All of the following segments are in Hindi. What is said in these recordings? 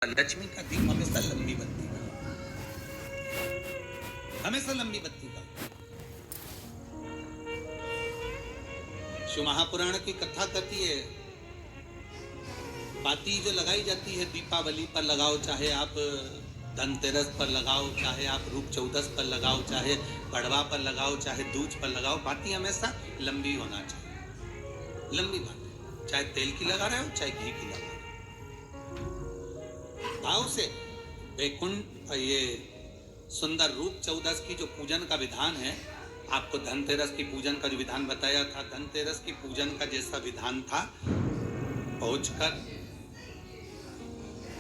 लक्ष्मी का दीप हमेशा लंबी बत्ती का, हमेशा लंबी बत्ती का। शिव महापुराण की कथा कहती है, बाती जो लगाई जाती है दीपावली पर लगाओ, चाहे आप धनतेरस पर लगाओ, चाहे आप रूप चौदस पर लगाओ, चाहे पड़वा पर लगाओ, चाहे दूज पर लगाओ, बाती हमेशा लंबी होना चाहिए। लंबी बाती, चाहे तेल की लगा रहे हो चाहे घी की लगा रहे हो, भाव से। वैकुंठ ये सुंदर रूप चौदस की जो पूजन का विधान है, आपको धनतेरस की पूजन का जो विधान बताया था, धनतेरस की पूजन का जैसा विधान था, पहुंचकर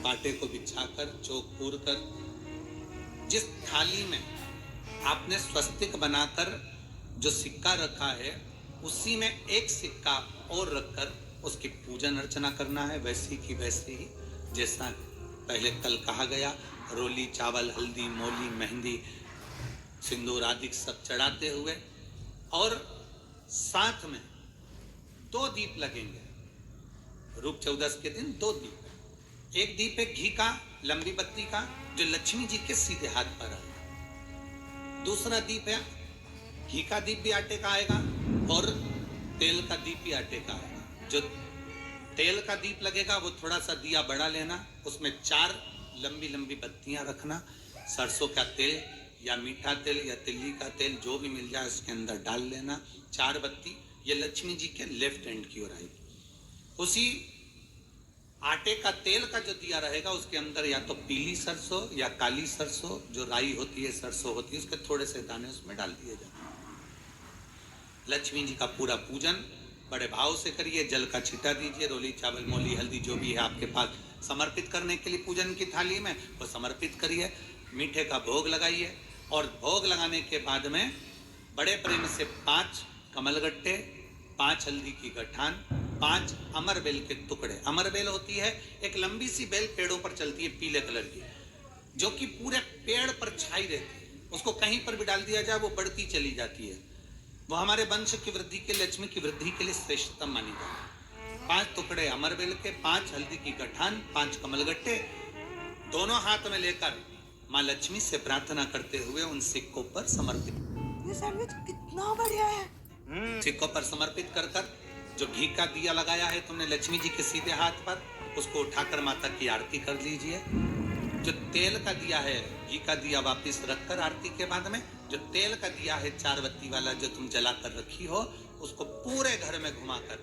पाटे को बिछाकर चौक पूर कर, जिस थाली में आपने स्वस्तिक बनाकर जो सिक्का रखा है, उसी में एक सिक्का और रखकर उसकी पूजन अर्चना करना है। वैसी की वैसे ही जैसा पहले कल कहा गया, रोली चावल हल्दी मोली मेहंदी सिंदूर आदि सब चढ़ाते हुए, और साथ में 2 दीप लगेंगे। रूप चौदस के दिन 2 दीप, एक दीप है घी का लंबी बत्ती का जो लक्ष्मी जी के सीधे हाथ पर है, दूसरा दीप है घी का दीप भी आटे का आएगा और तेल का दीप भी आटे का आएगा। जो तेल का दीप लगेगा वो थोड़ा सा दिया बड़ा लेना, उसमें 4 लंबी लंबी बत्तियां रखना, सरसों का तेल या मीठा तेल या तिल्ली का तेल जो भी मिल जाए उसके अंदर डाल लेना। 4 बत्ती ये लक्ष्मी जी के लेफ्ट हैंड की ओर आएगी। उसी आटे का तेल का जो दिया रहेगा उसके अंदर या तो पीली सरसों या काली सरसों, जो राई होती है सरसों होती है, उसके थोड़े से दाने उसमें डाल दिए जाए। लक्ष्मी जी का पूरा पूजन बड़े भाव से करिए, जल का छींटा दीजिए, रोली चावल मोली हल्दी जो भी है आपके पास समर्पित करने के लिए पूजन की थाली में वो समर्पित करिए, मीठे का भोग लगाइए, और भोग लगाने के बाद में बड़े प्रेम से 5 कमलगट्टे, 5 हल्दी की गठान, 5 अमर बेल के टुकड़े। अमर बेल होती है एक लंबी सी बेल, पेड़ों पर चलती है पीले कलर की, जो कि पूरे पेड़ पर छाई रहती है, उसको कहीं पर भी डाल दिया जाए वो बढ़ती चली जाती है। वो हमारे वंश की वृद्धि के लिए, लक्ष्मी की वृद्धि के लिए श्रेष्ठतम मानी जाती है। 5 टुकड़े अमरबेल के, 5 हल्दी की गठान, 5 कमलगट्टे दोनों हाथ में लेकर माँ लक्ष्मी से प्रार्थना करते हुए उन सिक्कों पर समर्पित। ये सैंडविच कितना बढ़िया है। सिक्कों पर समर्पित कर कर जो घी का दिया लगाया है तुमने लक्ष्मी जी के सीधे हाथ पर, उसको उठाकर माता की आरती कर लीजिए। जो तेल का दिया है, घी का दिया वापिस रखकर आरती के बाद में जो तेल का दिया है 4 बत्ती वाला जो तुम जला कर रखी हो, उसको पूरे घर में घुमाकर,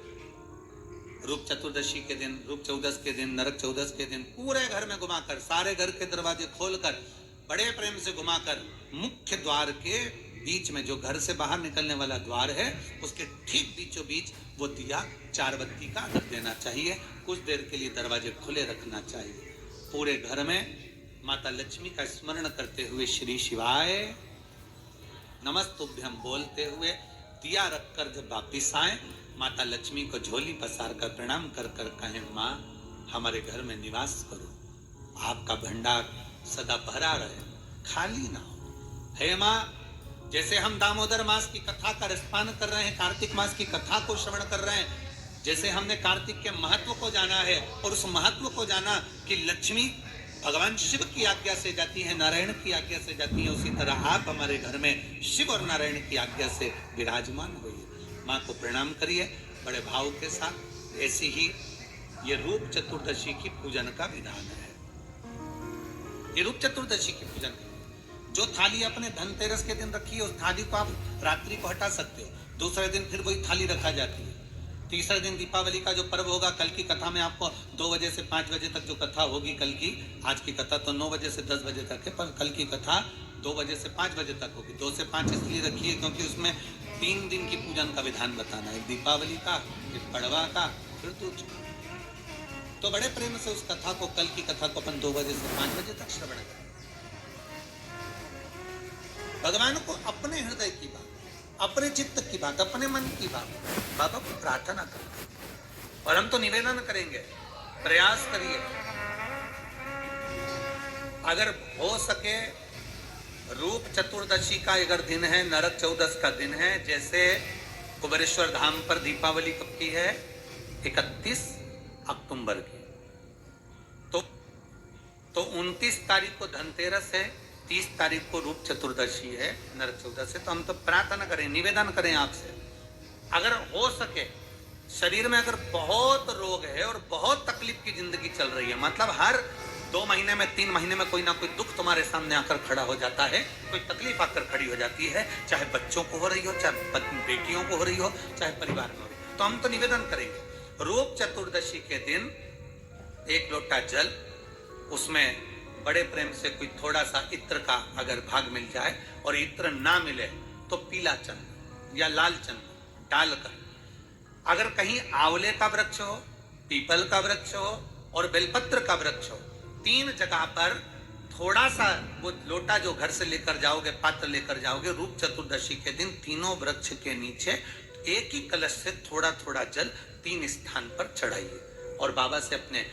रूप चतुर्दशी के दिन, रूप चौदस के दिन, नरक चौदस के दिन पूरे घर में घुमाकर, सारे घर के दरवाजे खोलकर बड़े प्रेम से घुमाकर, मुख्य द्वार के बीच में जो घर से बाहर निकलने वाला द्वार है उसके ठीक बीचों बीच वो दिया 4 बत्ती का रख देना चाहिए। कुछ देर के लिए दरवाजे खुले रखना चाहिए। पूरे घर में माता लक्ष्मी का स्मरण करते हुए श्री शिवाय नमस्तुभ्यम बोलते हुए दिया रखकर जब वापिस आए, माता लक्ष्मी को झोली पसार कर प्रणाम कर कर कहें, माँ हमारे घर में निवास करो, आपका भंडार सदा भरा रहे, खाली ना हो। हे माँ, जैसे हम दामोदर मास की कथा का रसपान कर रहे हैं, कार्तिक मास की कथा को श्रवण कर रहे हैं, जैसे हमने कार्तिक के महत्व को जाना है और उस महत्व को जाना कि लक्ष्मी भगवान शिव की आज्ञा से जाती है, नारायण की आज्ञा से जाती है, उसी तरह आप हमारे घर में शिव और नारायण की आज्ञा से विराजमान होइए। माँ को प्रणाम करिए बड़े भाव के साथ। ऐसी ही ये रूप चतुर्दशी की पूजन का विधान है। ये रूप चतुर्दशी की पूजन जो थाली अपने धनतेरस के दिन रखी है, उस थाली को आप रात्रि को हटा सकते हो, दूसरे दिन फिर वही थाली रखा जाती है। तीसरे दिन दीपावली का जो पर्व होगा, कल की कथा में आपको 2 बजे से 5 बजे तक जो कथा होगी कल की, आज की कथा तो 9 बजे से 10 बजे तक है, पर कल की कथा 2 बजे से 5 बजे तक होगी। 2 से 5 इसलिए रखी है क्योंकि उसमें 3 दिन की पूजन का विधान बताना है, दीपावली का, फिर पड़वा का, फिर दूज का। तो बड़े प्रेम से उस कथा को, कल की कथा को अपन 2 बजे से 5 बजे तक श्रवण करें। भगवान को अपने हृदय की बात, अपने चित्त की बात, अपने मन की बात बाबा को प्रार्थना करें। और हम तो निवेदन करेंगे, प्रयास करिए, अगर हो सके रूप चतुर्दशी का अगर दिन है, नरक चौदस का दिन है, जैसे कुबेरेश्वर धाम पर दीपावली कब की है, 31 अक्टूबर की, तो तो 29 तारीख को धनतेरस है, 30 तारीख को रूप चतुर्दशी है, नरक चतुर्दशी। तो हम तो प्रार्थना करें, निवेदन करें आपसे, अगर हो सके शरीर में अगर बहुत रोग है और बहुत तकलीफ की जिंदगी चल रही है, मतलब हर 2 महीने में 3 महीने में कोई ना कोई दुख तुम्हारे सामने आकर खड़ा हो जाता है, कोई तकलीफ आकर खड़ी हो जाती है, चाहे बच्चों को हो रही हो, चाहे बेटियों को हो रही हो, चाहे परिवार में हो रही हो, तो हम तो निवेदन करेंगे रूप चतुर्दशी के दिन 1 लोटा जल, उसमें बड़े प्रेम से कोई थोड़ा सा इत्र का अगर भाग मिल जाए, और इत्र ना मिले तो पीला चंदन या लाल चंदन डालकर, अगर कहीं आंवले का वृक्ष हो, पीपल का वृक्ष हो और बेलपत्र का वृक्ष हो, 3 जगह पर थोड़ा सा वो लोटा जो घर से लेकर जाओगे, पात्र लेकर जाओगे, रूप चतुर्दशी के दिन तीनों वृक्ष के नीचे एक ही कलश से थोड़ा थोड़ा जल 3 स्थान पर चढ़ाइए और बाबा से अपने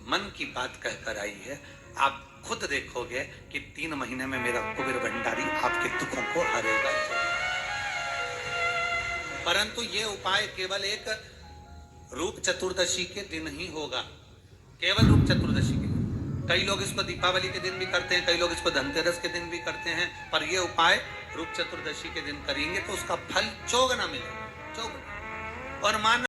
मन की बात कहकर आइए। आप खुद देखोगे कि 3 महीने में मेरा कुबेर भंडारी आपके दुखों को हरेगा। परंतु ये उपाय केवल एक रूप चतुर्दशी के दिन ही होगा, केवल रूप चतुर्दशी के दिन। कई लोग इसको दीपावली के दिन भी करते हैं, कई लोग इसको धनतेरस के दिन भी करते हैं, पर ये उपाय रूप चतुर्दशी के दिन करेंगे तो उसका फल चौगुना मिलेगा, चौगुना। और मान